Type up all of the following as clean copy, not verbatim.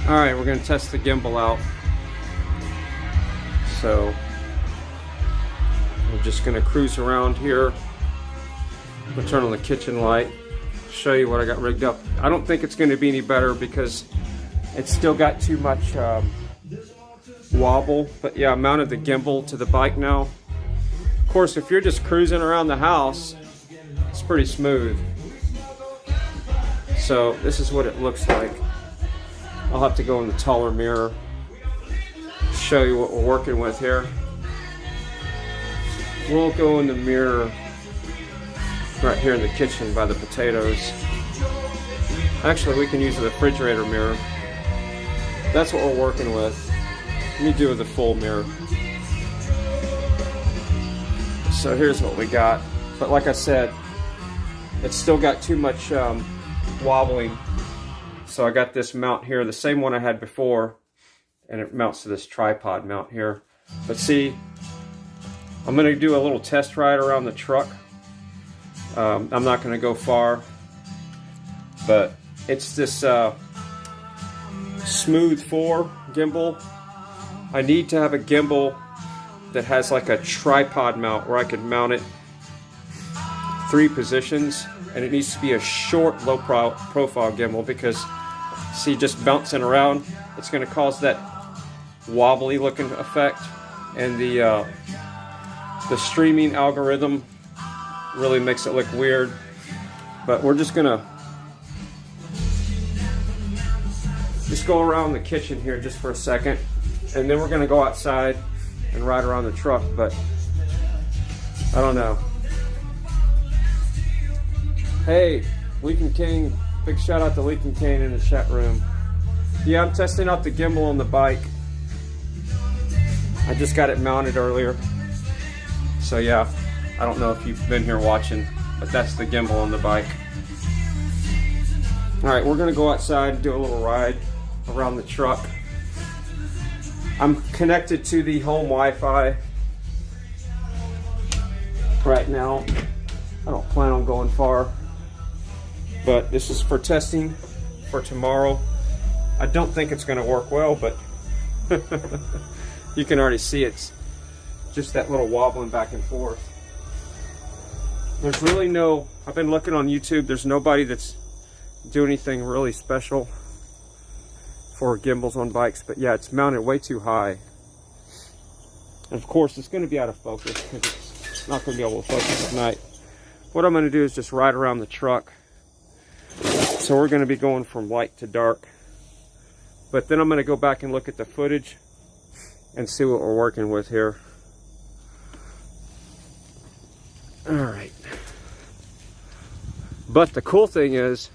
Alright, we're going to test the gimbal out. So, we're just going to cruise around here. I'm going to turn on the kitchen light, show you what I got rigged up. I don't think it's going to be any better because it's still got too much wobble. But yeah, I mounted the gimbal to the bike now. Of course, if you're just cruising around the house, it's pretty smooth. So this is what it looks like. I'll have to go in the taller mirror, show you what we're working with here. We'll go in the mirror right here in the kitchen by the potatoes. Actually, we can use the refrigerator mirror. That's what we're working with. Let me do the full mirror. So here's what we got. But like I said, it's still got too much wobbling. So I got this mount here, the same one I had before, and it mounts to this tripod mount here. But see, I'm going to do a little test ride around the truck. I'm not going to go far, but it's this Smooth 4 gimbal. I need to have a gimbal that has like a tripod mount where I can mount it 3 positions, and it needs to be a short, low profile gimbal because see, just bouncing around, it's going to cause that wobbly looking effect, and the streaming algorithm really makes it look weird. But we're just gonna go around the kitchen here just for a second, and then we're gonna go outside and ride around the truck. But I don't know. Hey, Leakin' King, big shout out to Leakin' King in the chat room. Yeah, I'm testing out the gimbal on the bike. I just got it mounted earlier. So yeah, I don't know if you've been here watching, but that's the gimbal on the bike. Alright, we're gonna go outside and do a little ride around the truck. I'm connected to the home Wi-Fi right now. I don't plan on going far, but this is for testing for tomorrow. I don't think it's gonna work well, but you can already see it's just that little wobbling back and forth. There's really no, I've been looking on YouTube, there's nobody that's doing anything really special for gimbals on bikes, but yeah, it's mounted way too high. And of course, it's gonna be out of focus because it's not gonna be able to focus at night. What I'm gonna do is just ride around the truck. So we're gonna be going from light to dark. But then I'm gonna go back and look at the footage and see what we're working with here. All right. But the cool thing is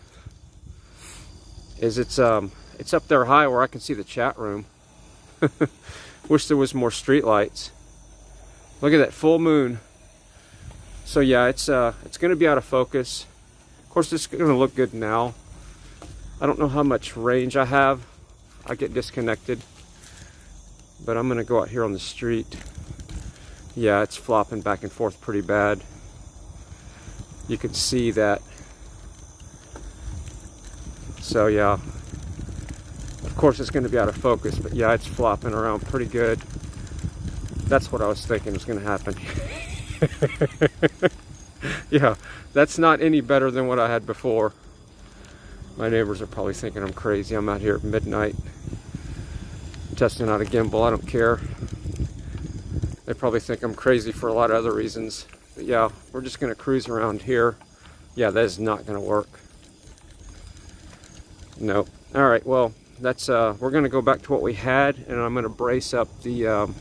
it's up there high where I can see the chat room. Wish there was more street lights. Look at that full moon. So yeah, it's going to be out of focus. Of course, it's going to look good now. I don't know how much range I have. I get disconnected. But I'm going to go out here on the street. Yeah, it's flopping back and forth pretty bad. You can see that. So yeah, of course it's going to be out of focus, but yeah, it's flopping around pretty good. That's what I was thinking was going to happen. Yeah, that's not any better than what I had before. My neighbors are probably thinking I'm crazy. I'm out here at midnight testing out a gimbal. I don't care. They probably think I'm crazy for a lot of other reasons. But yeah, we're just going to cruise around here. Yeah, that is not going to work. Nope. All right, well, that's we're going to go back to what we had, and I'm going to brace up the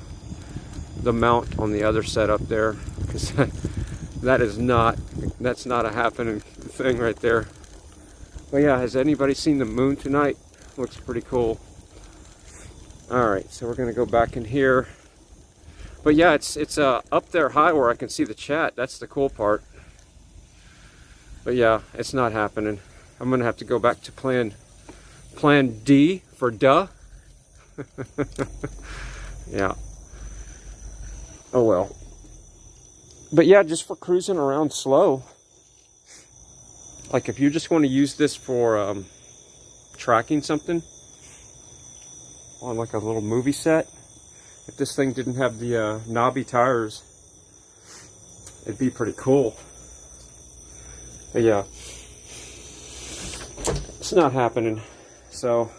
mount on the other setup there, because that's not a happening thing right there. But yeah, has anybody seen the moon tonight? Looks pretty cool. All right, so we're going to go back in here. But yeah, it's up there high where I can see the chat. That's the cool part. But yeah, it's not happening. I'm going to have to go back to plan D for duh. Yeah. Oh well. But yeah, just for cruising around slow. Like if you just want to use this for tracking something, on like a little movie set. If this thing didn't have the knobby tires, it'd be pretty cool. But yeah, it's not happening. So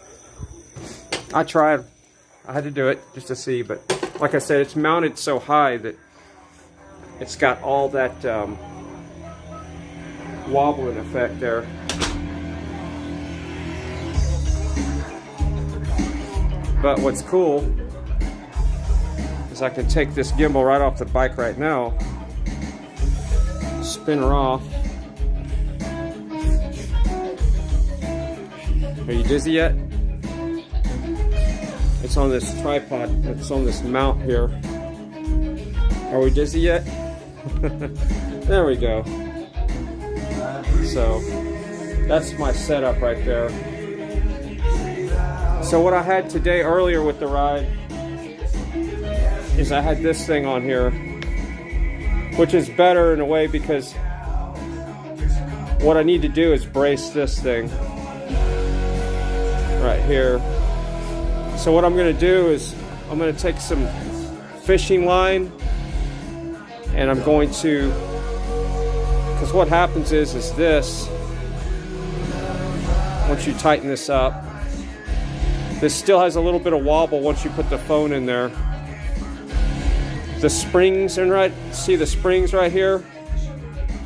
I tried. I had to do it just to see, but like I said, it's mounted so high that it's got all that wobbling effect there. But what's cool is I can take this gimbal right off the bike right now, spin her off. Are you dizzy yet? It's on this tripod, it's on this mount here. Are we dizzy yet? There we go. So that's my setup right there. So what I had today earlier with the ride is I had this thing on here, which is better in a way because what I need to do is brace this thing right here. So what I'm going to do is I'm going to take some fishing line and I'm going to, because what happens is this, once you tighten this up, this still has a little bit of wobble once you put the phone in there. The springs, and right, see the springs right here?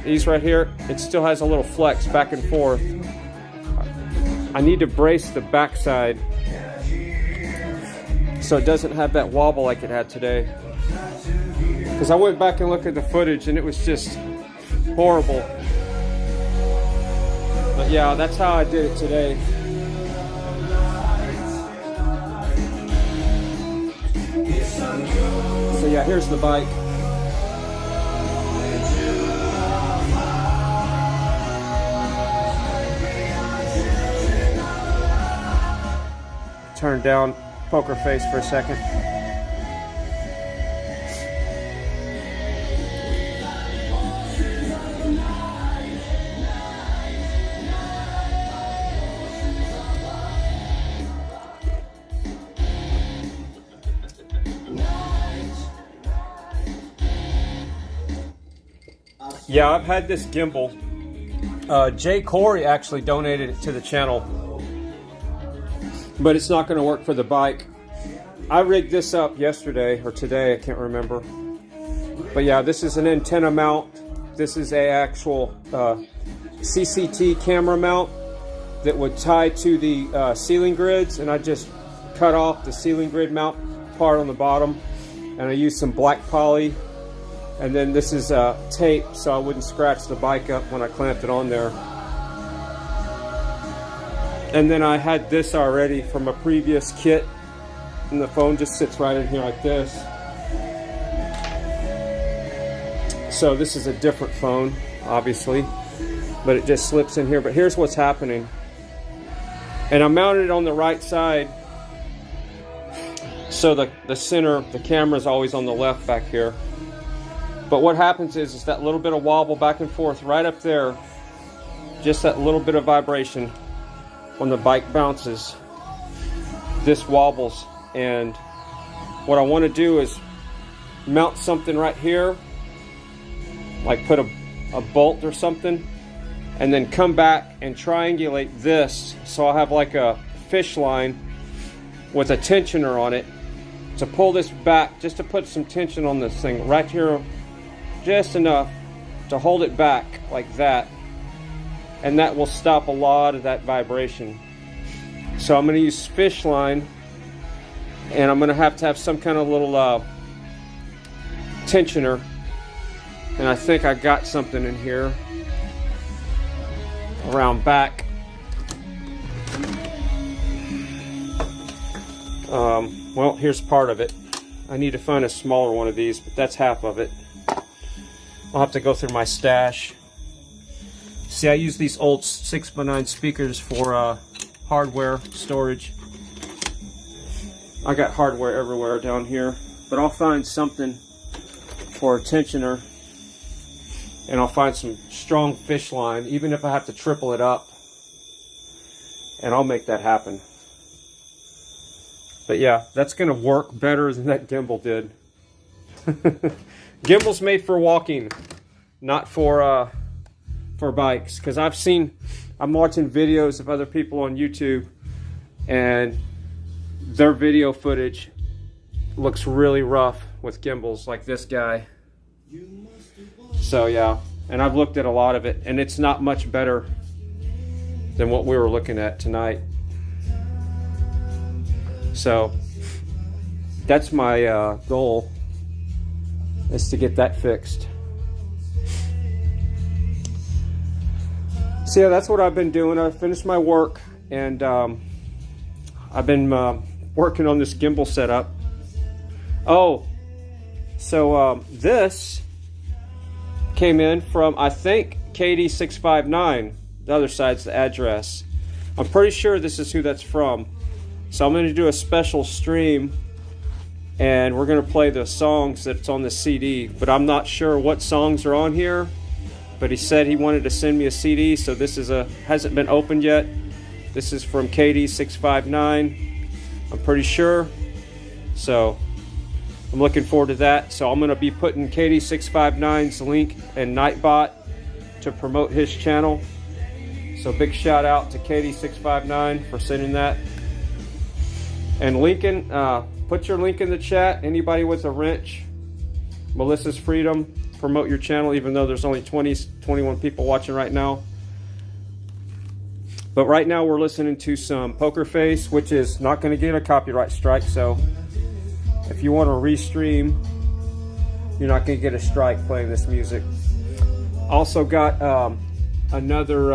These right here, it still has a little flex back and forth. I need to brace the backside so it doesn't have that wobble like it had today. Because I went back and looked at the footage and it was just horrible. But yeah, that's how I did it today. So yeah, here's the bike. Turn down poker face for a second. Yeah, I've had this gimbal. Jay Corey actually donated it to the channel, but it's not going to work for the bike. I rigged this up yesterday or today, I can't remember. But yeah, this is an antenna mount. This is a actual CCT camera mount that would tie to the ceiling grids, and I just cut off the ceiling grid mount part on the bottom, and I used some black poly. And then this is tape so I wouldn't scratch the bike up when I clamped it on there. And then I had this already from a previous kit, and the phone just sits right in here like this. So this is a different phone, obviously, but it just slips in here. But here's what's happening. And I mounted it on the right side, so the center, the camera's always on the left back here. But what happens is that little bit of wobble back and forth right up there, just that little bit of vibration when the bike bounces, this wobbles. And what I want to do is mount something right here, like put a bolt or something, and then come back and triangulate this so I'll have like a fish line with a tensioner on it to pull this back, just to put some tension on this thing right here, just enough to hold it back like that, and that will stop a lot of that vibration. So I'm going to use fish line, and I'm going to have some kind of little tensioner, and I think I got something in here around back. Well, here's part of it. I need to find a smaller one of these, but that's half of it. I'll have to go through my stash. See, I use these old 6x9 speakers for hardware storage. I got hardware everywhere down here, but I'll find something for a tensioner, and I'll find some strong fish line, even if I have to triple it up, and I'll make that happen. But yeah, that's going to work better than that gimbal did. Gimbal's made for walking, not for bikes. Because I'm watching videos of other people on YouTube, and their video footage looks really rough with gimbals, like this guy. So yeah, and I've looked at a lot of it, and it's not much better than what we were looking at tonight. So that's my goal, is to get that fixed. So yeah, that's what I've been doing. I finished my work, and I've been working on this gimbal setup. Oh, so this came in from, I think, KD659. The other side's the address. I'm pretty sure this is who that's from. So I'm going to do a special stream, and we're going to play the songs that's on the CD, but I'm not sure what songs are on here. But he said he wanted to send me a CD, so this is hasn't been opened yet. This is from KD659, I'm pretty sure. So I'm looking forward to that. So I'm going to be putting KD659's link and Nightbot to promote his channel. So big shout out to KD659 for sending that. And Lincoln, put your link in the chat. Anybody with a wrench, Melissa's Freedom, promote your channel, even though there's only 21 people watching right now. But right now we're listening to some Poker Face, which is not going to get a copyright strike. So if you want to restream, you're not going to get a strike playing this music. Also got another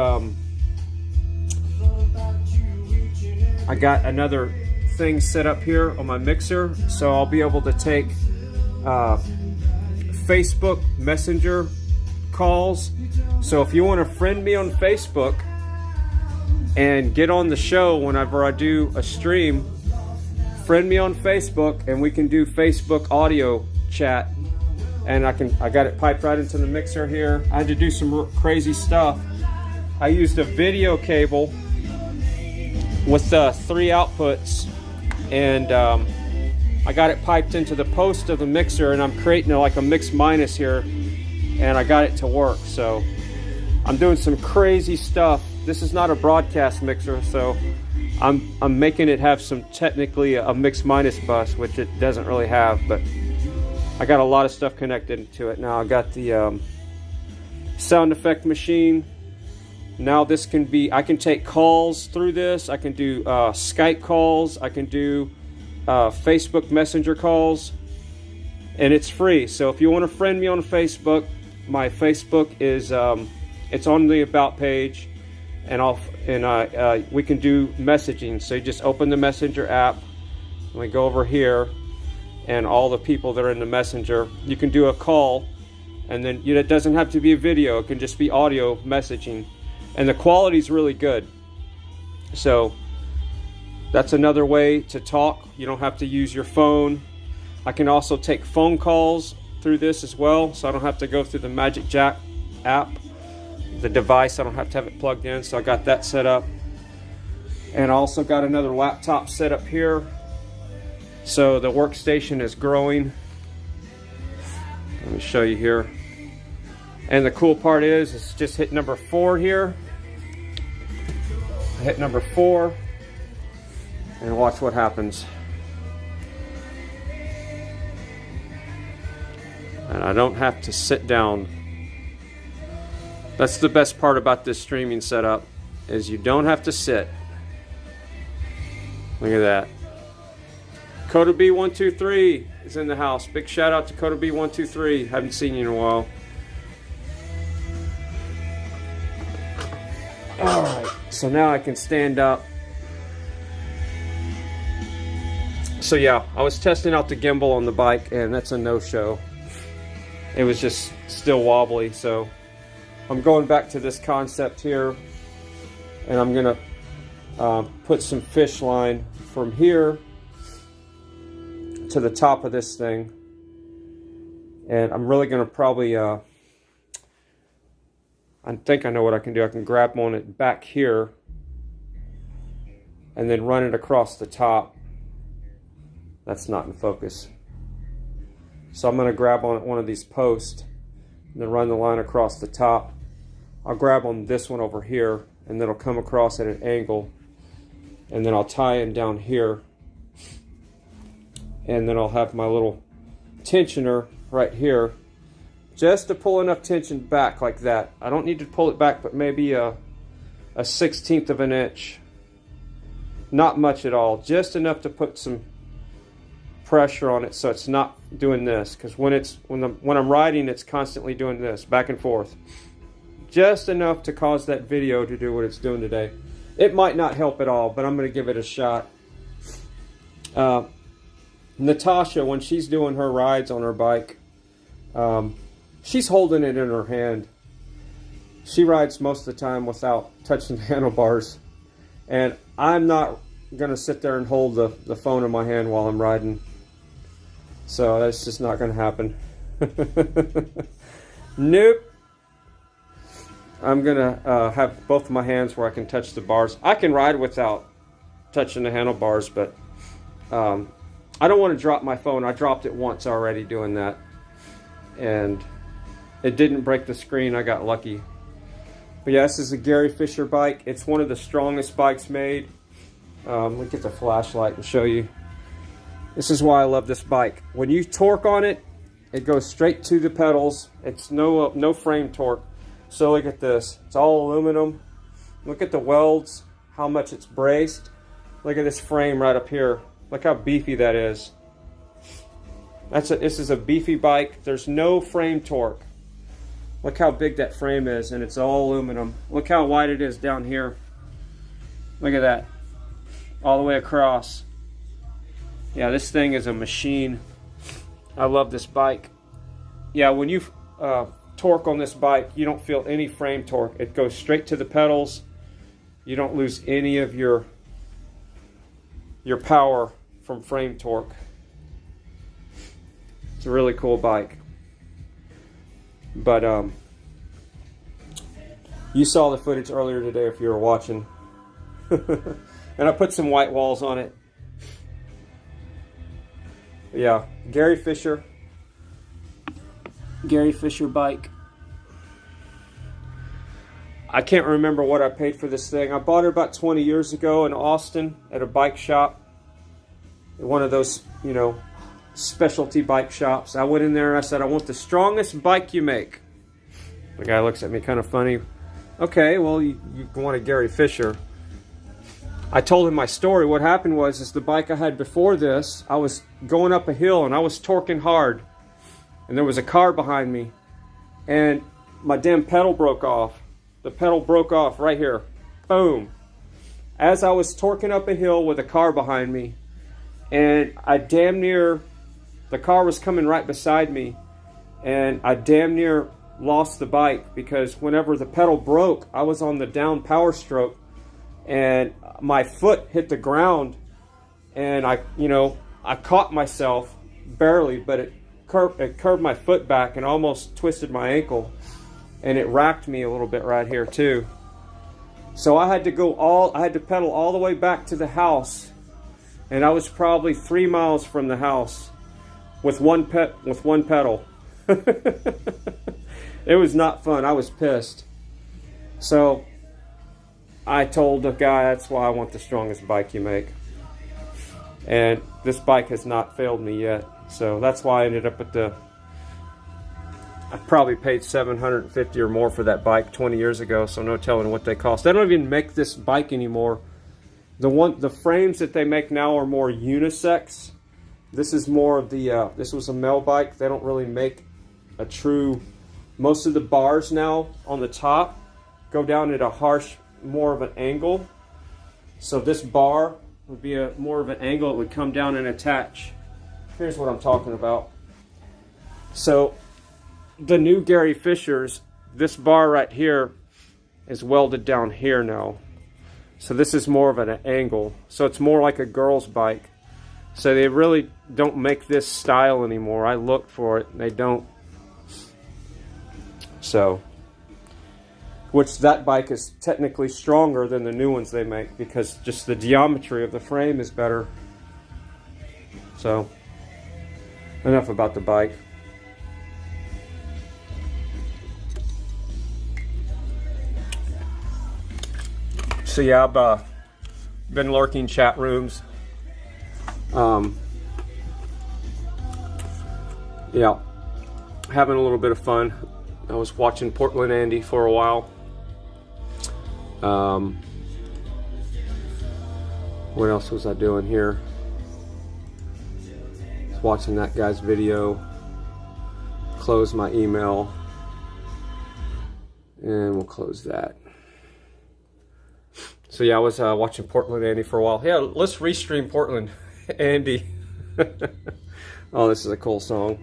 I got another thing set up here on my mixer, so I'll be able to take Facebook Messenger calls. So if you want to friend me on Facebook and get on the show whenever I do a stream, friend me on Facebook and we can do Facebook audio chat. And I got it piped right into the mixer here. I had to do some crazy stuff. I used a video cable with 3 outputs, and I got it piped into the post of the mixer, and I'm creating like a mix minus here, and I got it to work. So I'm doing some crazy stuff. This is not a broadcast mixer, so I'm making it have some, technically a mix minus bus, which it doesn't really have, but I got a lot of stuff connected to it now. I got the sound effect machine. Now this can be, I can take calls through this. I can do Skype calls. I can do Facebook Messenger calls, and it's free. So if you want to friend me on Facebook, my Facebook is it's on the About page, and we can do messaging. So you just open the Messenger app, and we go over here, and all the people that are in the Messenger, you can do a call, and then it doesn't have to be a video. It can just be audio messaging. And the quality is really good. So that's another way to talk. You don't have to use your phone. I can also take phone calls through this as well, so I don't have to go through the Magic Jack app. The device, I don't have to have it plugged in, so I got that set up. And I also got another laptop set up here. So the workstation is growing. Let me show you here. And the cool part is, it's just hit number 4 here. I hit number 4, and watch what happens. And I don't have to sit down. That's the best part about this streaming setup, is you don't have to sit. Look at that. Coda B123 is in the house. Big shout out to Coda B123. Haven't seen you in a while. Alright, so now I can stand up. So yeah, I was testing out the gimbal on the bike, and that's a no-show. It was just still wobbly, so I'm going back to this concept here, and I'm gonna put some fish line from here to the top of this thing, and I'm really gonna probably I think I know what I can do. I can grab on it back here and then run it across the top That's not in focus. So I'm going to grab on one of these posts and then run the line across the top. I'll grab on this one over here, and then it'll come across at an angle, and then I'll tie in down here, and then I'll have my little tensioner right here just to pull enough tension back like that. I don't need to pull it back, but maybe a 1/16 of an inch. Not much at all, just enough to put some pressure on it so it's not doing this, because when I'm riding, it's constantly doing this back and forth. Just enough to cause that video to do what it's doing today. It might not help at all, but I'm going to give it a shot. Natasha, when she's doing her rides on her bike, she's holding it in her hand. She rides most of the time without touching the handlebars, and I'm not going to sit there and hold the phone in my hand while I'm riding. So that's just not going to happen. Nope. I'm going to have both of my hands where I can touch the bars. I can ride without touching the handlebars, but I don't want to drop my phone. I dropped it once already doing that, and it didn't break the screen. I got lucky. But yeah, this is a Gary Fisher bike. It's one of the strongest bikes made. Let me get the flashlight and show you. This is why I love this bike. When you torque on it, it goes straight to the pedals. It's no frame torque. So look at this. It's all aluminum. Look at the welds, how much it's braced. Look at this frame right up here. Look how beefy that is. This is a beefy bike. There's no frame torque. Look how big that frame is, and it's all aluminum. Look how wide it is down here. Look at that. All the way across. Yeah, this thing is a machine. I love this bike. Yeah, when you torque on this bike, you don't feel any frame torque. It goes straight to the pedals. You don't lose any of your power from frame torque. It's a really cool bike. But you saw the footage earlier today if you were watching. And I put some white walls on it. Yeah, Gary Fisher bike. I can't remember what I paid for this thing. I bought it about 20 years ago in Austin at a bike shop. One of those, you know, specialty bike shops. I went in there and I said, I want the strongest bike you make. The guy looks at me kind of funny. Okay, well, you want a Gary Fisher. I told him my story. What happened was the bike I had before this, I was going up a hill and I was torquing hard. And there was a car behind me. And my damn pedal broke off. The pedal broke off right here. Boom. As I was torquing up a hill with a car behind me. And I damn near, the car was coming right beside me. And I damn near lost the bike because whenever the pedal broke, I was on the down power stroke. And my foot hit the ground, and I caught myself barely, but it curved my foot back and almost twisted my ankle, and it racked me a little bit right here too. So I had to pedal all the way back to the house, and I was probably 3 miles from the house with one pedal. It was not fun. I was pissed. So I told the guy, that's why I want the strongest bike you make. And this bike has not failed me yet. So that's why I ended up at I probably paid $750 or more for that bike 20 years ago, so no telling what they cost. They don't even make this bike anymore. The frames that they make now are more unisex. This is more of the, this was a male bike. They don't really make a true, most of the bars now on the top go down at a harsh, more of an angle. So this bar would be more of an angle. It would come down and attach. Here's what I'm talking about. So the new Gary Fishers, this bar right here is welded down here now. So this is more of an angle. So it's more like a girl's bike. So they really don't make this style anymore. I looked for it and they don't. So, which that bike is technically stronger than the new ones they make because just the geometry of the frame is better. So enough about the bike. So yeah, I've been lurking chat rooms. Yeah, having a little bit of fun. I was watching Portland Andy for a while. What else was I doing here? Was watching that guy's video. Close my email. And we'll close that. So yeah, I was watching Portland Andy for a while. Yeah, let's restream Portland Andy. Oh, this is a cool song.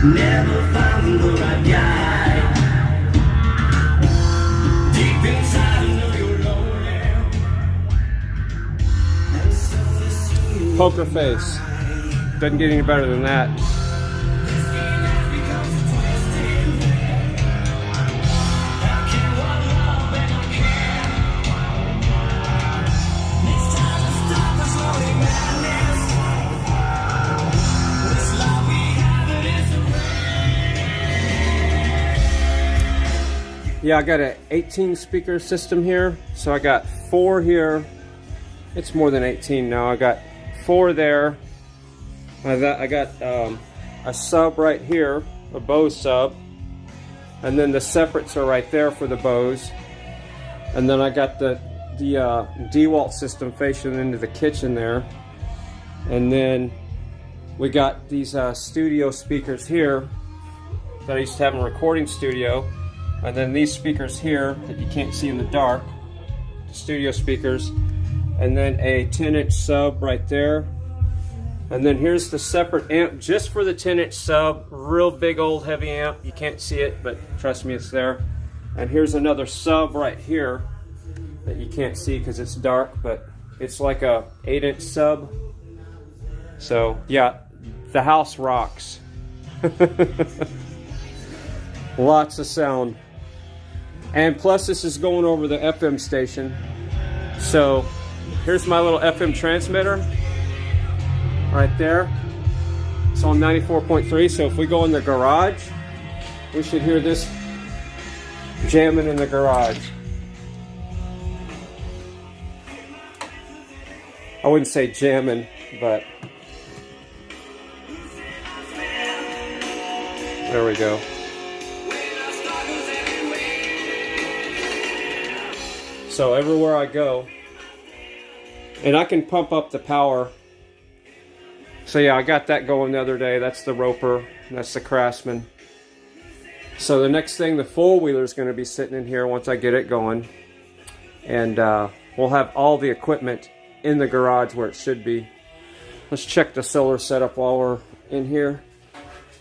Never found the right guy. Deep inside, I know you're lonely. And so Poker face. Doesn't get any better than that. this game has become so twisted. How can one love and I can't? It's time to stop this lonely madness. This love we have, it is a Yeah, I got an 18 speaker system here. So I got 4 here. It's more than 18 now. I got 4 there. I got a sub right here, a Bose sub. And then the separates are right there for the Bose. And then I got the DeWalt system facing into the kitchen there. And then we got these studio speakers here that I used to have in a recording studio. And then these speakers here that you can't see in the dark, the studio speakers. And then a 10-inch sub right there. And then here's the separate amp just for the 10-inch sub. Real big old heavy amp. You can't see it, but trust me, it's there. And here's another sub right here that you can't see because it's dark, but it's like a 8-inch sub. So yeah, the house rocks. Lots of sound. And plus this is going over the FM station. So here's my little FM transmitter right there. It's on 94.3, so if we go in the garage, we should hear this jamming in the garage. I wouldn't say jamming, but there we go. So everywhere I go, and I can pump up the power. So yeah, I got that going the other day. That's the Roper, and that's the Craftsman. So the next thing, the four-wheeler is going to be sitting in here once I get it going. And we'll have all the equipment in the garage where it should be. Let's check the solar setup while we're in here.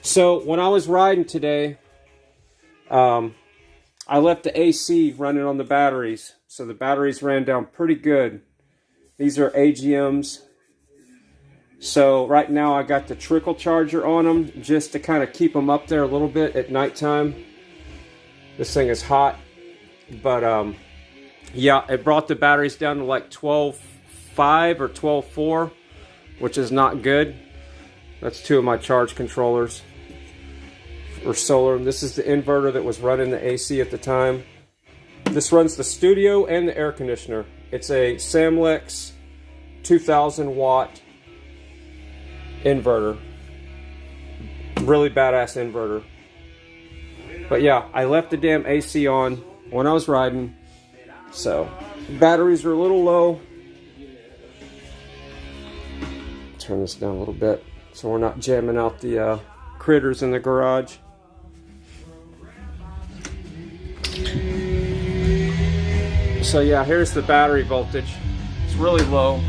So when I was riding today, I left the AC running on the batteries. So the batteries ran down pretty good. These are AGMs. So right now I got the trickle charger on them just to kind of keep them up there a little bit at nighttime. This thing is hot. But yeah, it brought the batteries down to like 12.5 or 12.4, which is not good. That's two of my charge controllers for solar. This is the inverter that was running the AC at the time. This runs the studio and the air conditioner. It's a Samlex 2000 watt inverter. Really badass inverter. But yeah, I left the damn AC on when I was riding, so batteries are a little low. Turn this down a little bit so we're not jamming out the critters in the garage. So yeah, here's the battery voltage. It's really low.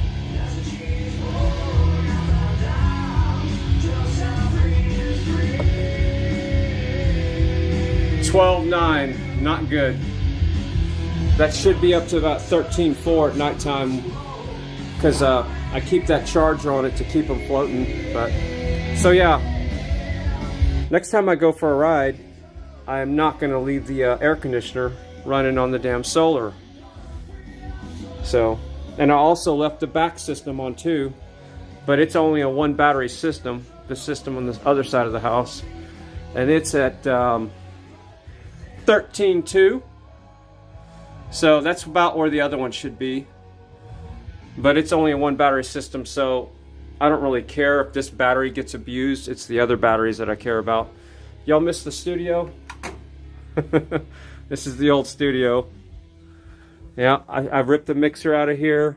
12.9, not good. That should be up to about 13.4 at nighttime, because I keep that charger on it to keep them floating. But so yeah, next time I go for a ride, I am not going to leave the air conditioner running on the damn solar. So, and I also left the back system on too, but it's only a one battery system. The system on this other side of the house, and it's at 13.2. So that's about where the other one should be. But it's only a one battery system, so I don't really care if this battery gets abused. It's the other batteries that I care about. Y'all miss the studio? This is the old studio. Yeah, I ripped the mixer out of here.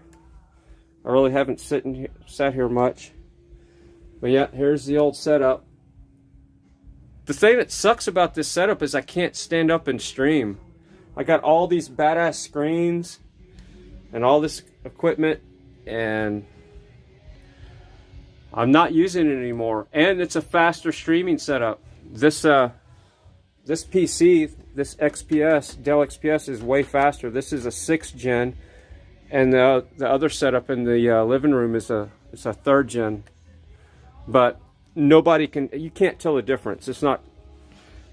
I really haven't sat here much. But yeah, here's the old setup. The thing that sucks about this setup is I can't stand up and stream. I got all these badass screens and all this equipment, and I'm not using it anymore. And it's a faster streaming setup. This PC, this XPS, Dell XPS, is way faster. This is a 6th gen, and the other setup in the living room is a 3rd gen. But you can't tell the difference. It's not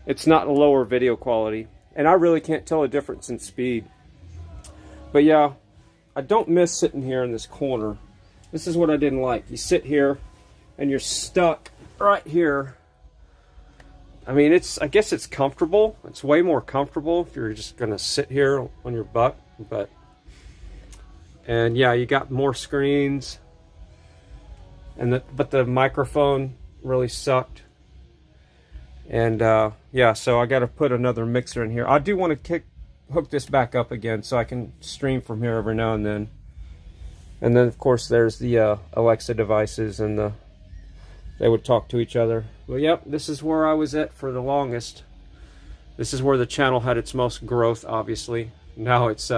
a lower video quality, and I really can't tell a difference in speed. But yeah, I don't miss sitting here in this corner. This is what I didn't like. You sit here and you're stuck right here. I mean, I guess it's comfortable. It's way more comfortable if you're just gonna sit here on your butt, and yeah, you got more screens, but the microphone really sucked. And yeah, so I got to put another mixer in here. I do want to hook this back up again so I can stream from here every now and then. And then of course there's the Alexa devices, and they would talk to each other. Well, yep, this is where I was at for the longest. This is where the channel had its most growth, obviously. Now it's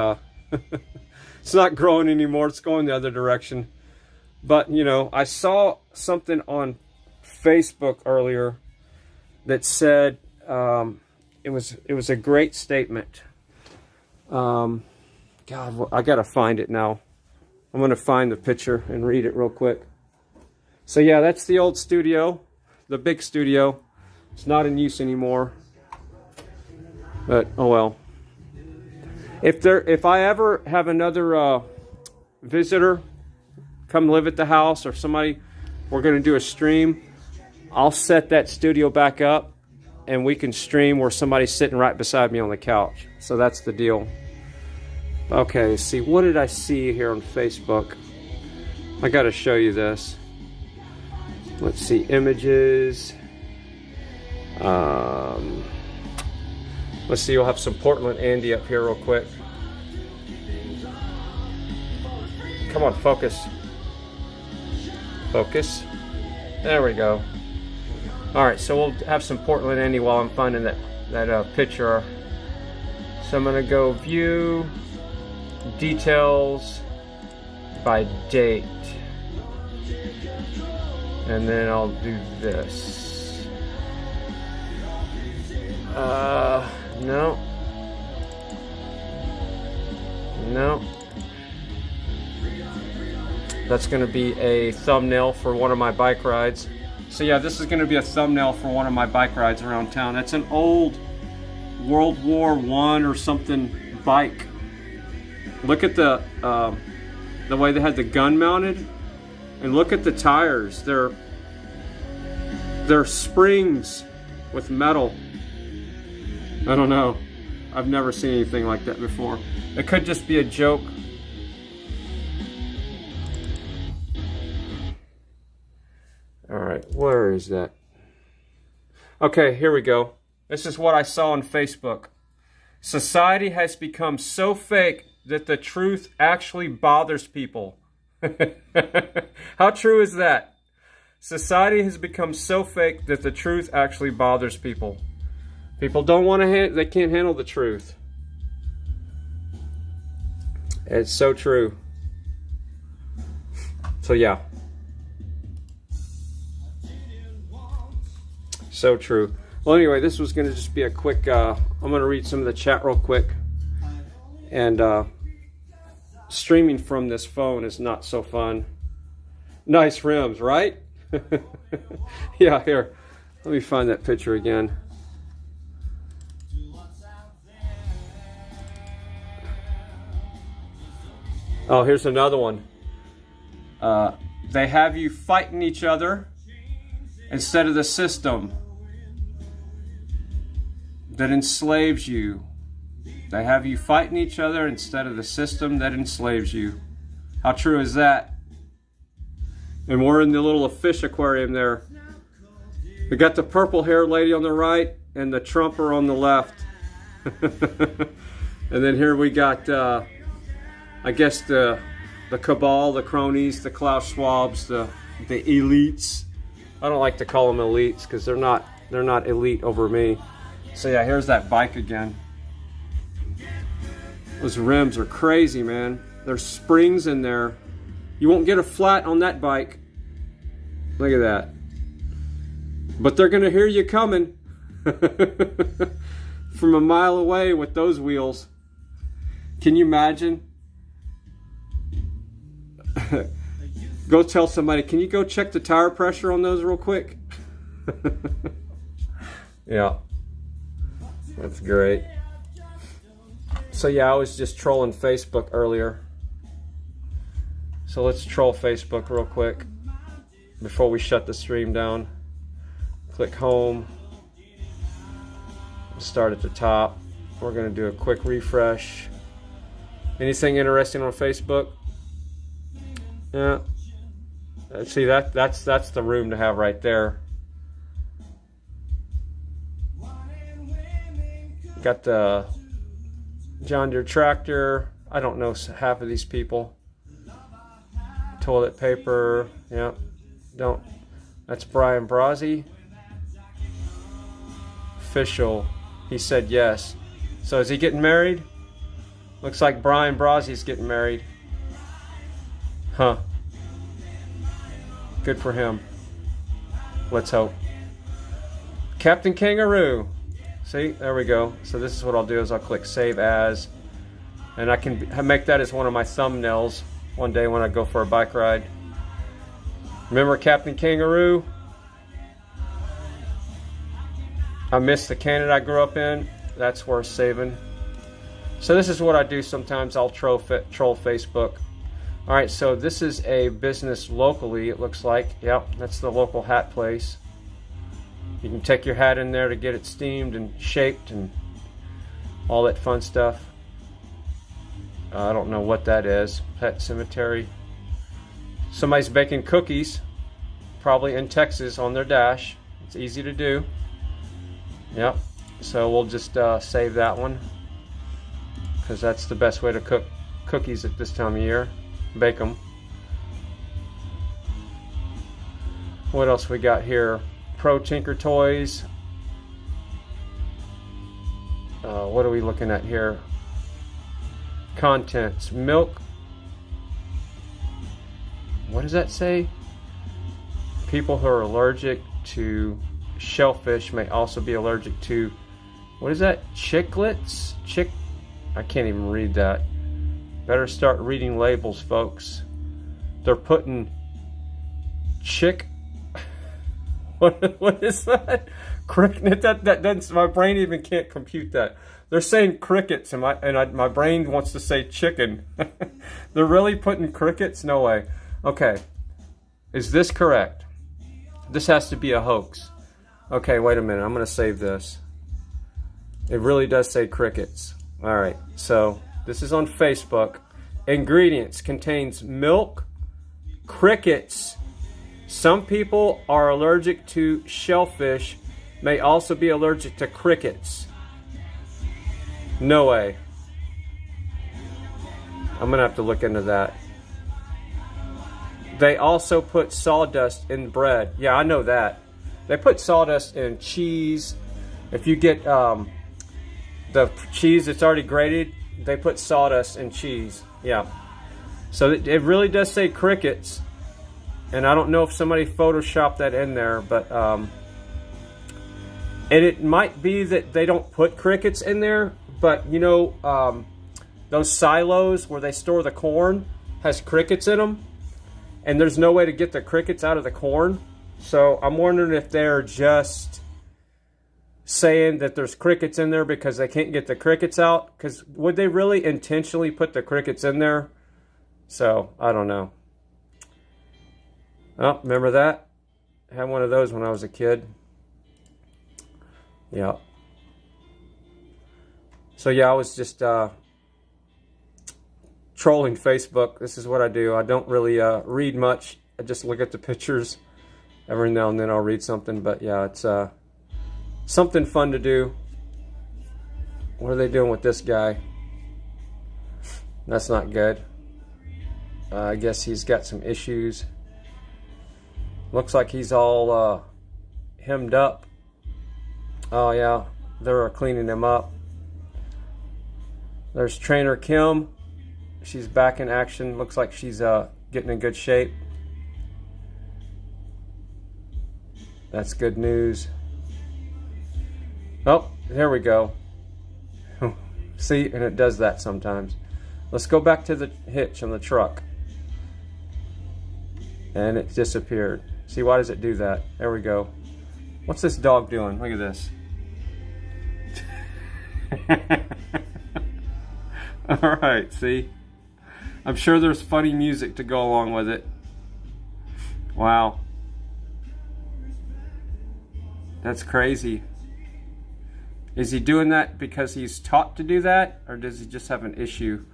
it's not growing anymore. It's going the other direction. But you know, I saw something on Facebook earlier that said it was a great statement. God, I gotta find it now. I'm gonna find the picture and read it real quick. So yeah, that's the old studio, the big studio. It's not in use anymore. But oh well. If I ever have another visitor come live at the house, or somebody, we're gonna do a stream, I'll set that studio back up and we can stream where somebody's sitting right beside me on the couch. So that's the deal. Okay, see, what did I see here on Facebook? I got to show you this. Let's see, images. Let's see, we'll have some Portland Andy up here real quick. Come on, focus. Focus. There we go. All right, so we'll have some Portland Andy while I'm finding that picture. So I'm gonna go view, details by date, and then I'll do this. No. That's gonna be a thumbnail for one of my bike rides. So yeah, this is going to be a thumbnail for one of my bike rides around town. That's an old World War I or something bike. Look at the way they had the gun mounted, and look at the tires. They're They're springs with metal. I don't know. I've never seen anything like that before. It could just be a joke. All right, where is that? Okay, here we go. This is what I saw on Facebook. Society has become so fake that the truth actually bothers people. How true is that? Society has become so fake that the truth actually bothers people. People don't want to, they can't handle the truth. It's so true. So yeah. So true. Well, anyway, this was going to just be a quick, I'm going to read some of the chat real quick. And streaming from this phone is not so fun. Nice rims, right? Yeah, here. Let me find that picture again. Oh, here's another one. They have you fighting each other instead of the system that enslaves you. They have you fighting each other instead of the system that enslaves you. How true is that? And we're in the little fish aquarium there. We got the purple haired lady on the right and the Trumper on the left. And then here we got, I guess the cabal, the cronies, the Klaus Schwabs, the elites. I don't like to call them elites because they're not elite over me. So yeah, here's that bike again. Those rims are crazy, man. There's springs in there. You won't get a flat on that bike. Look at that. But they're gonna hear you coming from a mile away with those wheels. Can you imagine? Go tell somebody, can you go check the tire pressure on those real quick? Yeah. That's great. So yeah, I was just trolling Facebook earlier. So let's troll Facebook real quick before we shut the stream down. Click home. Start at the top. We're going to do a quick refresh. Anything interesting on Facebook? Yeah. See, that's the room to have right there. Got the John Deere tractor. I don't know half of these people. Toilet paper. Yeah. Don't. That's Brian Brazzi. Official. He said yes. So is he getting married? Looks like Brian Brazzi's getting married. Huh. Good for him. Let's hope. Captain Kangaroo. See, there we go. So this is what I'll do is I'll click save as, and I can make that as one of my thumbnails one day when I go for a bike ride. Remember Captain Kangaroo? I miss the Canada I grew up in. That's worth saving. So this is what I do sometimes. I'll troll Facebook. All right, so this is a business locally, it looks like. Yep, that's the local hat place. You can take your hat in there to get it steamed and shaped and all that fun stuff. I don't know what that is. Pet Cemetery. Somebody's baking cookies, probably in Texas, on their dash. It's easy to do. Yep, so we'll just save that one because that's the best way to cook cookies at this time of year. Bake them. What else we got here? Pro Tinker Toys. What are we looking at here? Contents. Milk. What does that say? People who are allergic to shellfish may also be allergic to, what is that? Chiclets? I can't even read that. Better start reading labels, folks. They're putting what is that? Cricket. That doesn't. My brain even can't compute that. They're saying crickets, and my brain wants to say chicken. They're really putting crickets? No way. Okay, is this correct? This has to be a hoax. Okay, wait a minute. I'm going to save this. It really does say crickets. All right, so this is on Facebook. Ingredients: contains milk, crickets. Some people are allergic to shellfish, may also be allergic to crickets. No way. I'm gonna have to look into that. They also put sawdust in bread. Yeah, I know that. They put sawdust in cheese. If you get the cheese that's already grated, they put sawdust in cheese. Yeah. So it really does say crickets. And I don't know if somebody photoshopped that in there, but and it might be that they don't put crickets in there, but you know, those silos where they store the corn has crickets in them, and there's no way to get the crickets out of the corn. So I'm wondering if they're just saying that there's crickets in there because they can't get the crickets out. Because would they really intentionally put the crickets in there? So I don't know. Oh, remember that? I had one of those when I was a kid. Yeah. So yeah, I was just trolling Facebook. This is what I do. I don't really read much. I just look at the pictures. Every now and then I'll read something. But yeah, it's something fun to do. What are they doing with this guy? That's not good. I guess he's got some issues. Looks like he's all hemmed up. Oh yeah, they're cleaning him up. There's trainer Kim. She's back in action. Looks like she's getting in good shape. That's good news. Oh, there we go. See, and it does that sometimes. Let's go back to the hitch on the truck. And it disappeared. See, why does it do that? There we go. What's this dog doing? Look at this. All right, see? I'm sure there's funny music to go along with it. Wow. That's crazy. Is he doing that because he's taught to do that, or does he just have an issue?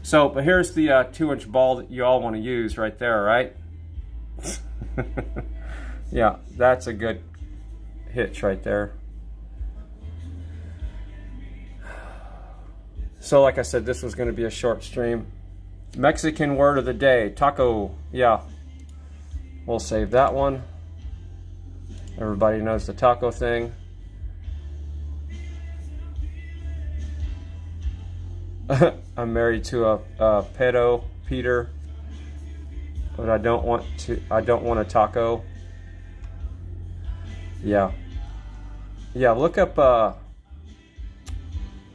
So, but here's the 2-inch ball that you all want to use right there, right? Yeah, that's a good hitch right there. So like I said, this was going to be a short stream. Mexican word of the day, taco. Yeah, we'll save that one. Everybody knows the taco thing. I'm married to a pedo, Peter, but I don't want a taco. Yeah. Yeah, look up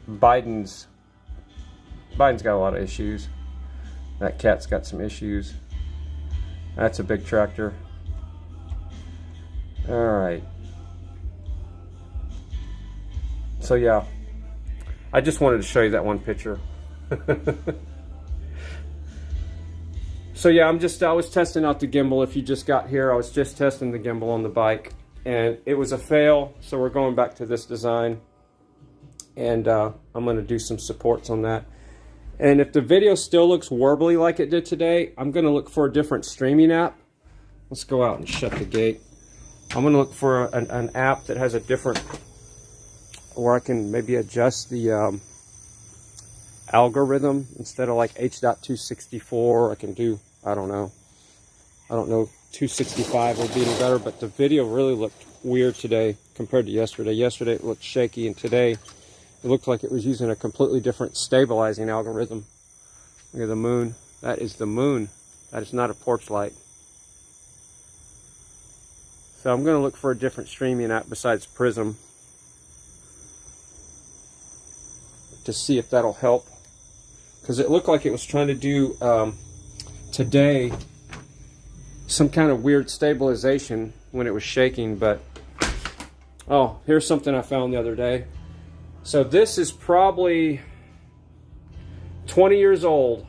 Biden's got a lot of issues. That cat's got some issues. That's a big tractor. All right. So yeah, I just wanted to show you that one picture. So yeah, I was testing out the gimbal. If you just got here, I was just testing the gimbal on the bike, and it was a fail. So we're going back to this design, and I'm going to do some supports on that. And if the video still looks warbly like it did today, I'm going to look for a different streaming app. Let's go out and shut the gate. I'm going to look for an app that has a different, or I can maybe adjust the algorithm instead of like H.264. I can do, I don't know, 265 would be even better, but the video really looked weird today compared to yesterday. Yesterday it looked shaky, and today it looked like it was using a completely different stabilizing algorithm. Look at the moon. That is the moon. That is not a porch light. So I'm going to look for a different streaming app besides Prism to see if that'll help. Because it looked like it was trying to do today some kind of weird stabilization when it was shaking. But oh, here's something I found the other day. So this is probably 20 years old.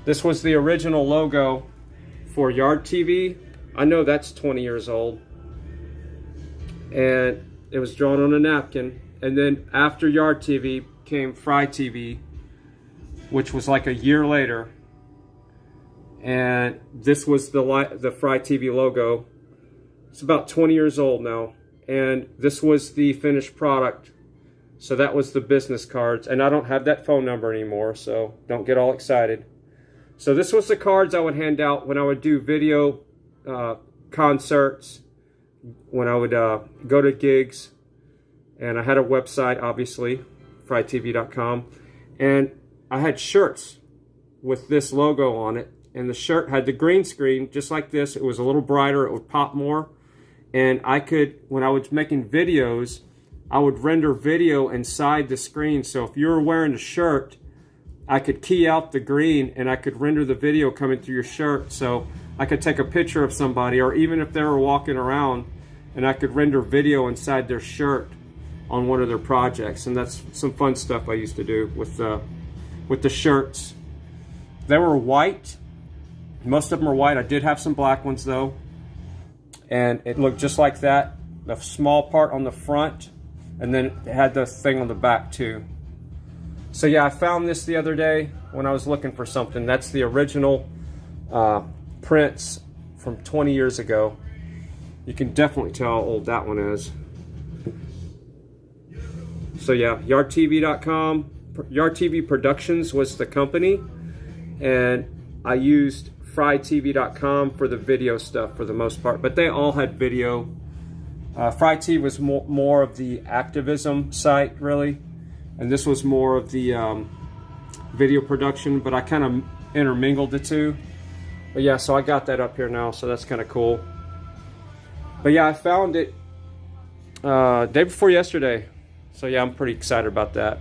This was the original logo for Yard TV. I know that's 20 years old. and it was drawn on a napkin. And then after Yard TV came Fry TV, which was like a year later. And this was the Fry TV logo. It's about 20 years old now. And this was the finished product. So that was the business cards. And I don't have that phone number anymore, so don't get all excited. So this was the cards I would hand out when I would do video concerts, when I would go to gigs. And I had a website, obviously, frytv.com. And I had shirts with this logo on it. And the shirt had the green screen, just like this. It was a little brighter. It would pop more. And I could, when I was making videos, I would render video inside the screen. So if you were wearing a shirt, I could key out the green and I could render the video coming through your shirt. So I could take a picture of somebody, or even if they were walking around, and I could render video inside their shirt on one of their projects. And that's some fun stuff I used to do with the shirts. They were white. Most of them were white. I did have some black ones though. And it looked just like that. The small part on the front, and then it had the thing on the back too. So yeah, I found this the other day when I was looking for something. That's the original prints from 20 years ago. You can definitely tell how old that one is. So yeah, yardtv.com. Yard TV Productions was the company, and I used frytv.com for the video stuff for the most part, but they all had video. Fry TV was more of the activism site, really, and this was more of the video production, but I kind of intermingled the two. But yeah, so I got that up here now, so that's kind of cool. But yeah, I found it day before yesterday, so yeah, I'm pretty excited about that.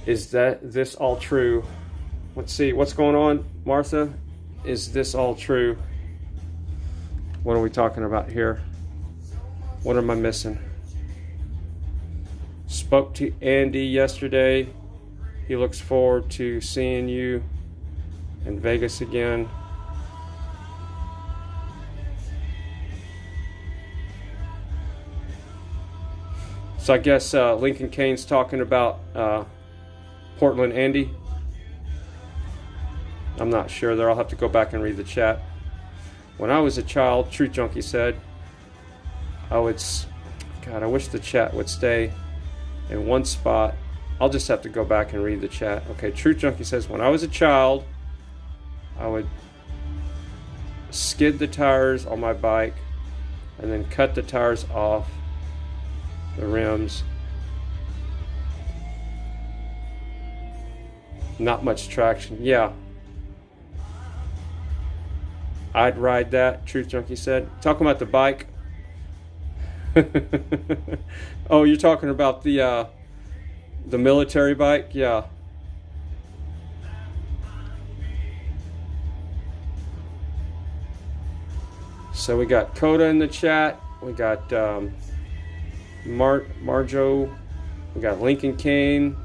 Is this all true? Let's see, what's going on, Martha? Is this all true? What are we talking about here? What am I missing? Spoke to Andy yesterday. He looks forward to seeing you in Vegas again. So I guess Lincoln Kane's talking about Portland Andy. I'm not sure there. I'll have to go back and read the chat. When I was a child, Truth Junkie said, God, I wish the chat would stay in one spot. I'll just have to go back and read the chat. Okay, Truth Junkie says, when I was a child, I would skid the tires on my bike and then cut the tires off the rims. Not much traction. Yeah. I'd ride that, Truth Junkie said. Talking about the bike. Oh, you're talking about the military bike? Yeah. So we got Coda in the chat. We got Marjo. We got Lincoln Kane.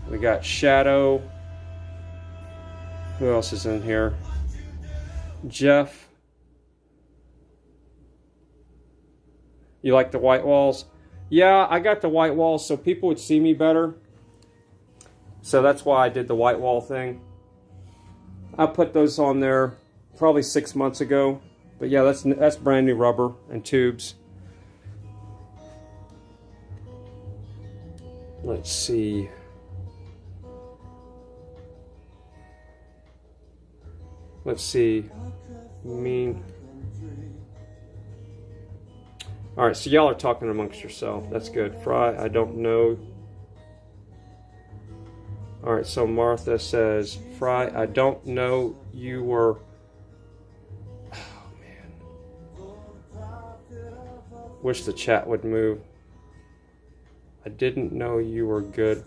We got Shadow. Who else is in here? Jeff. You like the white walls? Yeah, I got the white walls so people would see me better. So that's why I did the white wall thing. I put those on there probably 6 months ago. But yeah, that's brand new rubber and tubes. Let's see. Let's see. Alright, so y'all are talking amongst yourself. That's good. Fry, I don't know. Alright, so Martha says, Fry, I don't know you were... Oh, man. Wish the chat would move. I didn't know you were good.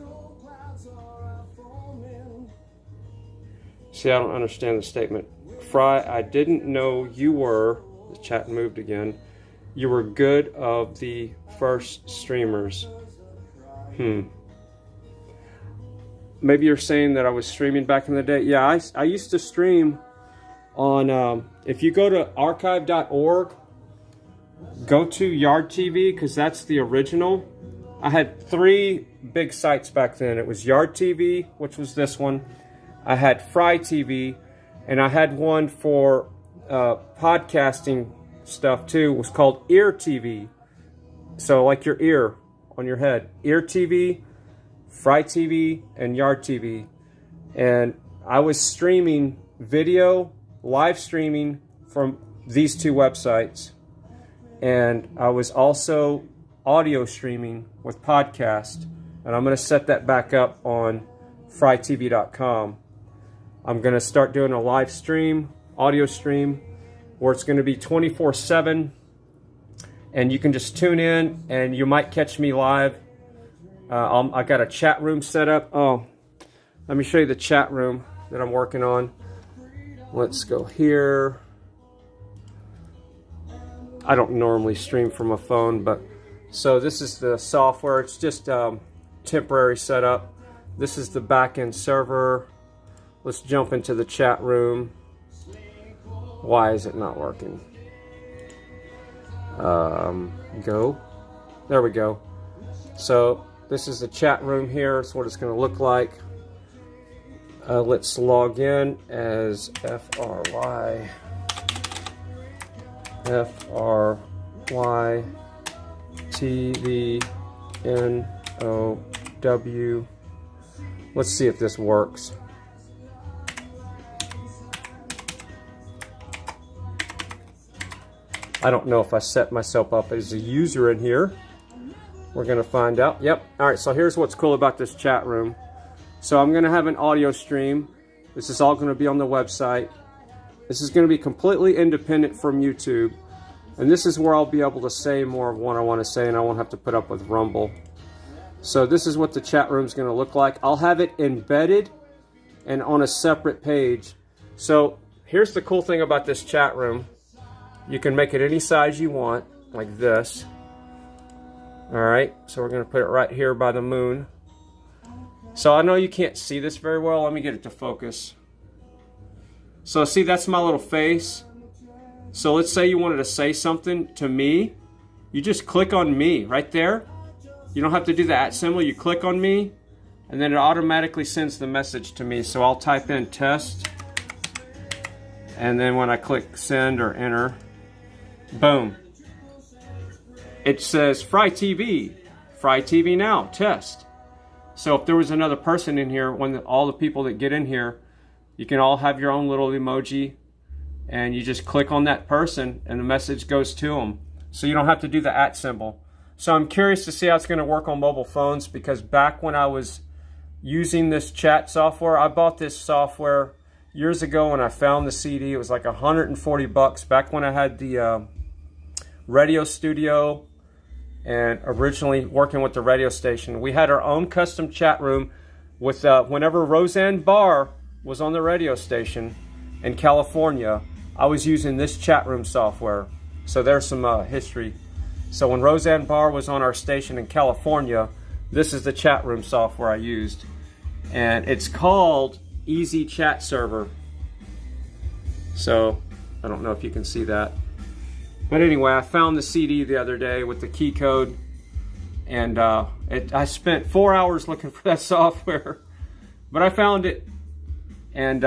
See, I don't understand the statement. Fry, I didn't know you were... The chat moved again. You were good of the first streamers. Maybe you're saying that I was streaming back in the day. Yeah, I used to stream on, if you go to archive.org, go to Yard TV, because that's the original. I had 3 big sites back then. It was Yard TV, which was this one. I had Fry TV, and I had one for podcasting stuff too. It was called Ear TV. So like your ear on your head. Ear TV, Fry TV, and Yard TV. And I was streaming video, live streaming from these 2 websites. And I was also audio streaming with podcast. And I'm going to set that back up on frytv.com. I'm going to start doing a live stream, audio stream, where it's going to be 24/7. And you can just tune in and you might catch me live. I got a chat room set up. Oh, let me show you the chat room that I'm working on. Let's go here. I don't normally stream from a phone, but so this is the software. It's just temporary setup. This is the back-end server. Let's jump into the chat room. Why is it not working? Go. There we go. So this is the chat room here. That's what it's going to look like. Let's log in as FRY. FRYTVNOW. Let's see if this works. I don't know if I set myself up as a user in here. We're going to find out. Yep. All right, so here's what's cool about this chat room. So I'm going to have an audio stream. This is all going to be on the website. This is going to be completely independent from YouTube. And this is where I'll be able to say more of what I want to say, and I won't have to put up with Rumble. So this is what the chat room is going to look like. I'll have it embedded and on a separate page. So here's the cool thing about this chat room. You can make it any size you want, like this. All right, so we're going to put it right here by the moon. So I know you can't see this very well. Let me get it to focus. So see, that's my little face. So let's say you wanted to say something to me. You just click on me right there. You don't have to do the @ symbol. You click on me, and then it automatically sends the message to me. So I'll type in test. And then when I click send or enter, boom. It says Fry TV now, test. So if there was another person in here, all the people that get in here, you can all have your own little emoji, and you just click on that person and the message goes to them. So you don't have to do the @ symbol. So I'm curious to see how it's going to work on mobile phones, because back when I was using this chat software, I bought this software years ago when I found the CD. It was like $140 back when I had the radio studio and originally working with the radio station. We had our own custom chat room with whenever Roseanne Barr was on the radio station in California, I was using this chat room software. So there's some history. So when Roseanne Barr was on our station in California, this is the chat room software I used. And it's called Easy Chat Server. So I don't know if you can see that. But anyway, I found the CD the other day with the key code, and I spent 4 hours looking for that software, but I found it. And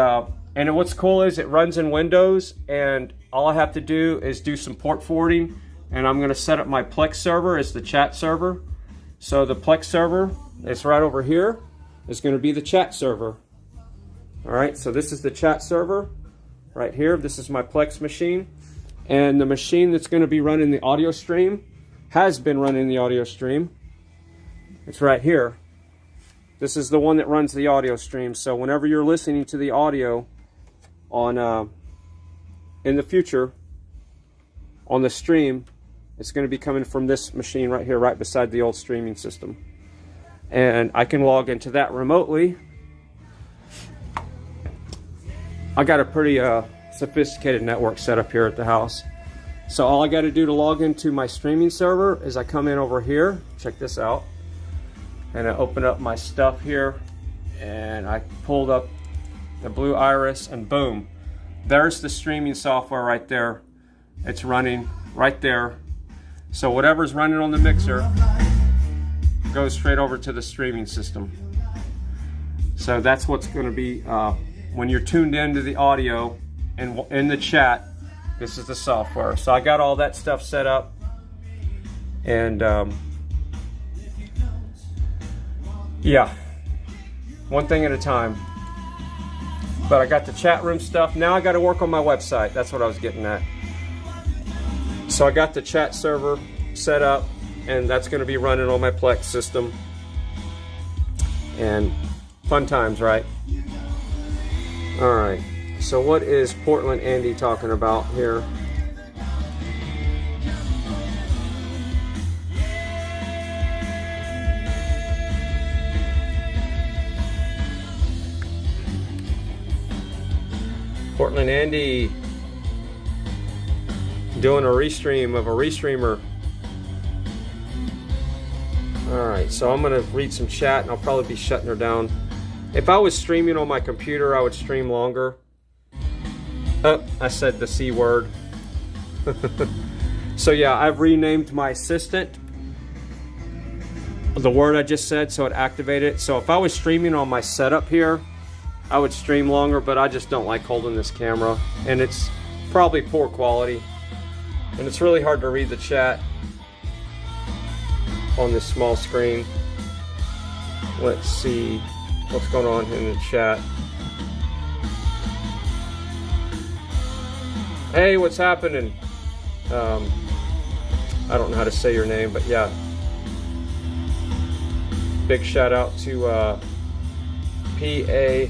what's cool is it runs in Windows, and all I have to do is do some port forwarding, and I'm going to set up my Plex server as the chat server. So the Plex server is right over here. Is going to be the chat server. All right, so this is the chat server right here. This is my Plex machine. And the machine that's going to be running the audio stream has been running the audio stream. It's right here. This is the one that runs the audio stream. So whenever you're listening to the audio on in the future on the stream, it's going to be coming from this machine right here, right beside the old streaming system. And I can log into that remotely. I got a pretty sophisticated network set up here at the house. So all I got to do to log into my streaming server is I come in over here, check this out, and I open up my stuff here, and I pulled up the blue iris, and boom, there's the streaming software right there. It's running right there. So whatever's running on the mixer goes straight over to the streaming system. So that's what's going to be when you're tuned into the audio and in the chat. This is the software. So I got all that stuff set up, and yeah, one thing at a time. But I got the chat room stuff. Now I got to work on my website. That's what I was getting at. So I got the chat server set up, and that's going to be running on my Plex system. And fun times, right? All right. So what is Portland Andy talking about here? Portland Andy doing a restream of a restreamer. Alright, so I'm going to read some chat and I'll probably be shutting her down. If I was streaming on my computer, I would stream longer. Oh, I said the C word. So yeah, I've renamed my assistant the word I just said, so it activated it. So if I was streaming on my setup here, I would stream longer, but I just don't like holding this camera, and it's probably poor quality, and it's really hard to read the chat on this small screen. Let's see what's going on in the chat. Hey, what's happening? I don't know how to say your name, but yeah. Big shout out to PA. I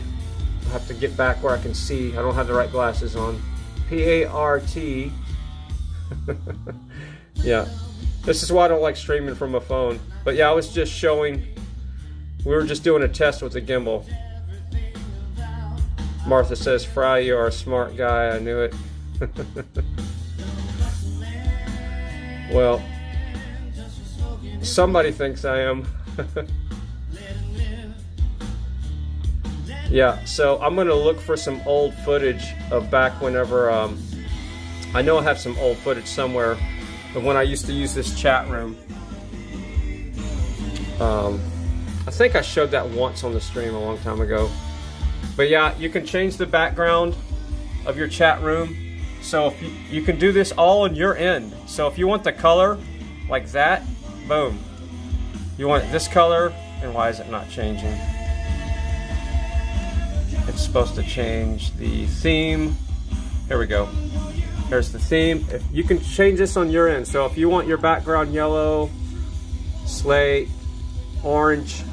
have to get back where I can see. I don't have the right glasses on. P-A-R-T. Yeah. This is why I don't like streaming from a phone. But yeah, I was just showing. We were just doing a test with the gimbal. Martha says, Fry, you are a smart guy. I knew it. Well, somebody thinks I am. Yeah, so I'm gonna look for some old footage of back whenever I know I have some old footage somewhere of when I used to use this chat room. I think I showed that once on the stream a long time ago. But yeah, you can change the background of your chat room. So if you can do this all on your end. So if you want the color like that, boom. You want this color, and why is it not changing? It's supposed to change the theme. Here we go. There's the theme. You can change this on your end. So if you want your background yellow, slate, orange,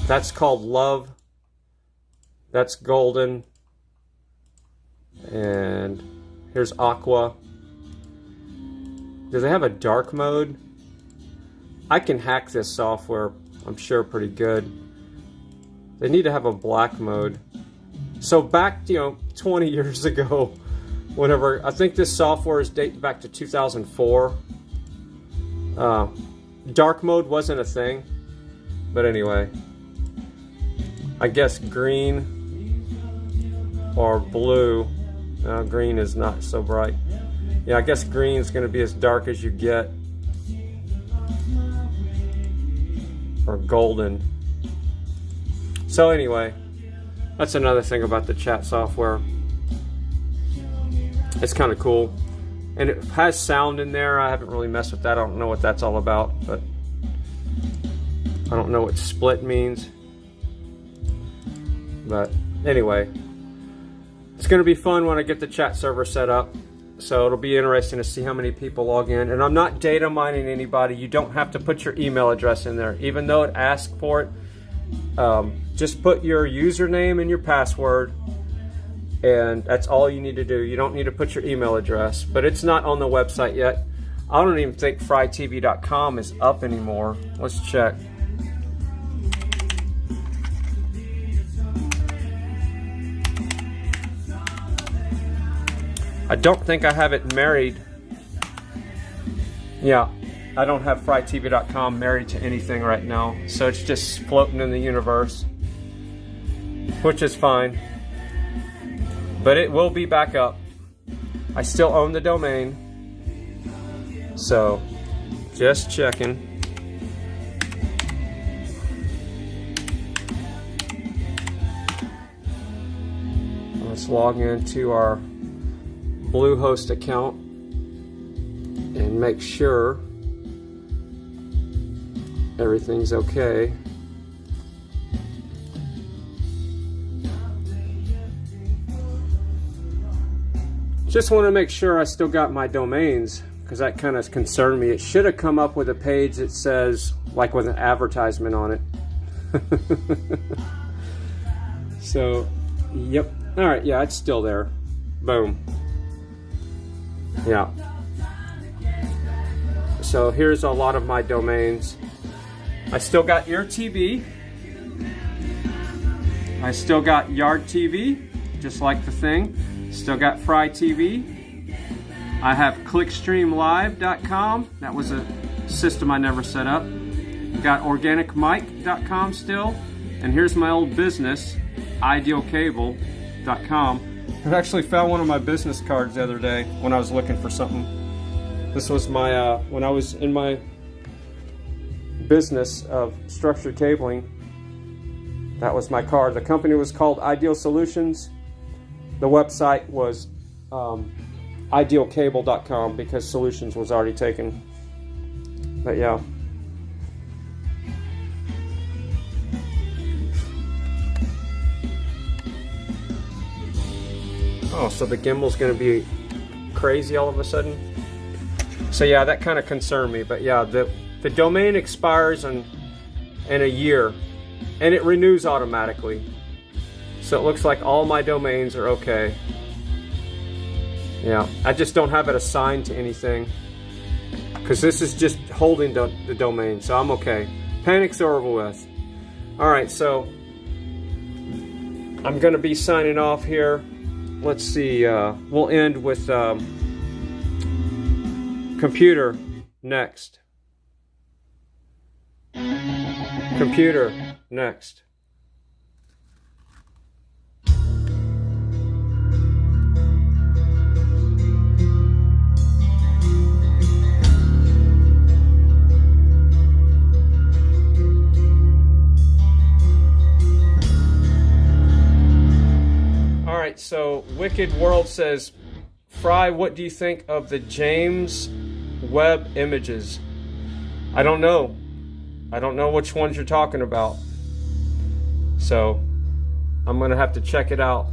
that's called love. That's golden. And here's aqua. Do they have a dark mode? I can hack this software, I'm sure, pretty good. They need to have a black mode. So back, 20 years ago, whenever, I think this software is dating back to 2004. Dark mode wasn't a thing, but anyway, I guess green or blue. Green is not so bright. Yeah, I guess green is going to be as dark as you get, or golden. So anyway, that's another thing about the chat software. It's kind of cool. And it has sound in there. I haven't really messed with that. I don't know what that's all about, but I don't know what split means. But anyway, it's going to be fun when I get the chat server set up. So it'll be interesting to see how many people log in. And I'm not data mining anybody. You don't have to put your email address in there, even though it asks for it. Just put your username and your password, and that's all you need to do. You don't need to put your email address, but it's not on the website yet. I don't even think frytv.com is up anymore. Let's check. I don't think I have it married. Yeah, I don't have frytv.com married to anything right now, so it's just floating in the universe, which is fine. But it will be back up. I still own the domain. So, just checking. Let's log into our Bluehost account and make sure everything's okay. Just want to make sure I still got my domains, because that kind of concerned me. It should have come up with a page that says, like with an advertisement on it. So, yep. All right, yeah, it's still there. Boom. Yeah. So here's a lot of my domains. I still got Ear TV. I still got Yard TV, just like the thing. Still got Fry TV. I have clickstreamlive.com. That was a system I never set up. Got organicmic.com still. And here's my old business, idealcable.com. I actually found one of my business cards the other day when I was looking for something. This was my, when I was in my business of structured cabling, that was my card. The company was called Ideal Solutions. The website was idealcable.com because Solutions was already taken. But yeah. Oh, so the gimbal's going to be crazy all of a sudden? So yeah, that kind of concerned me. But yeah, the domain expires in a year, and it renews automatically. So it looks like all my domains are okay. Yeah, I just don't have it assigned to anything, because this is just holding the domain, so I'm okay. Panic's over with. Alright, so I'm going to be signing off here. Let's see, we'll end with computer next. Computer next. Alright, so Wicked World says, Fry, what do you think of the James Webb images? I don't know. I don't know which ones you're talking about. So, I'm going to have to check it out.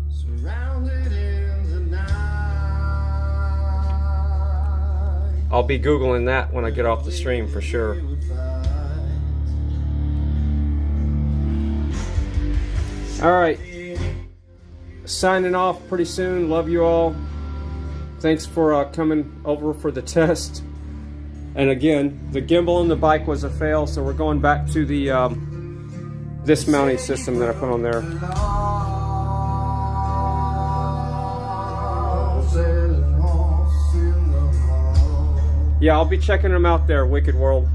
Surrounded in the night. I'll be Googling that when I get off the stream for sure. Alright. Signing off pretty soon. Love you all. Thanks for coming over for the test. And again, the gimbal on the bike was a fail, so we're going back to the this mounting system that I put on there. Yeah, I'll be checking them out there, Wicked World.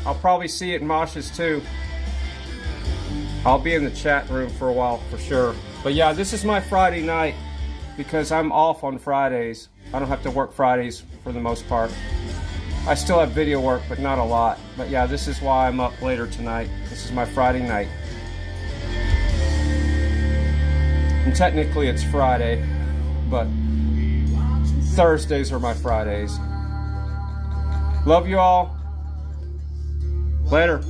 I'll probably see it in Mosh's too. I'll be in the chat room for a while for sure. But yeah, this is my Friday night because I'm off on Fridays. I don't have to work Fridays for the most part. I still have video work, but not a lot. But yeah, this is why I'm up later tonight. This is my Friday night. And technically it's Friday, but Thursdays are my Fridays. Love you all. Later.